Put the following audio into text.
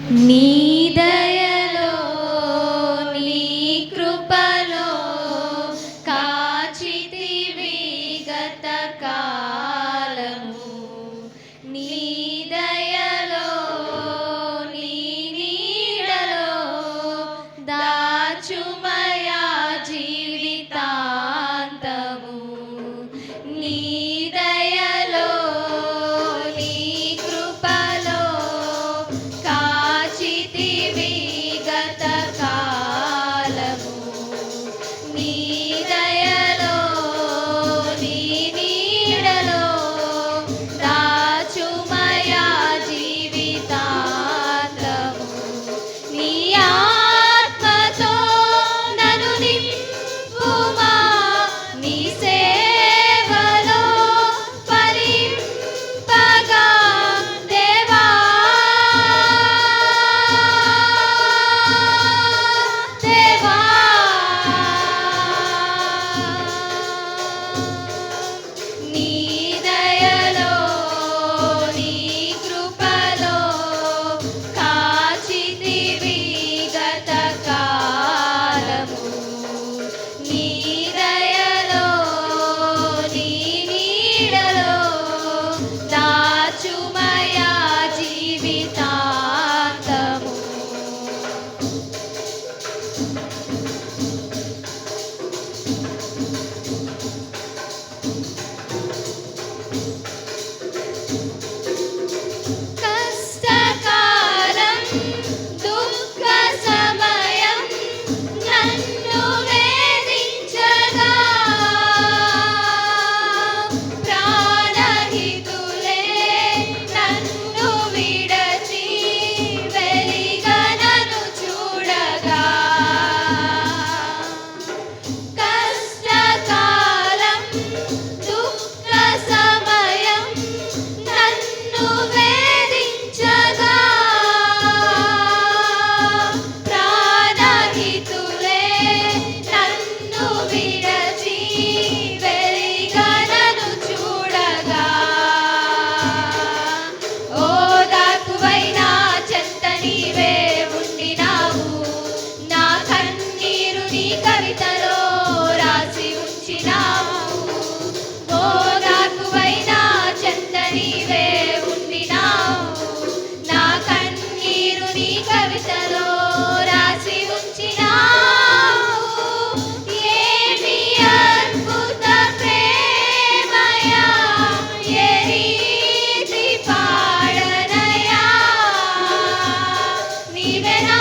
నీ దయలో నీ కృపలో కాచితివి గత కాలము. నీ దయలో నీ నీడలో దాచుమయా జీవితాంతము. నీ దయలో నీ కృపలో కాచితివి గత కాలము. నీ దయలో నీ నీడలో దాచుమయా జీవితాంతము. నీ ఆత్మతో నన్ను నింపుమా, నీ సేవలో ఫలింపగా దేవా. దేవా నీ దయలో నీ కృపలో కాచితివి గత కాలము. నీ దయలో నీ నీడలో దాచుమయా జీవితాంతము. కష్టకాలం దుఃఖ సమయం నన్ను వేధించగా, ప్రాణహితులే నన్ను విడచి వెలిగా నన్ను చూడగా. కష్టకాలం దుఃఖ సమయం నన్ను వేధించగా, ప్రాణహితులే నన్ను విడచి వెలిగా నన్ను చూడగా. ఓదార్పువై నా చెంత నీవే ఉండినావు, నా కన్నీరు నీ కవితలో రాసి ఉంచినావు. ఓదార్పువై నా చెంత నీవే ఉండినావు, నా కన్నీరు నీ కవితలో రాసి ఉంచినావు. ఏమి అద్భుత ప్రేమయా, ఏ రీతి పాడనయా, నీవే నా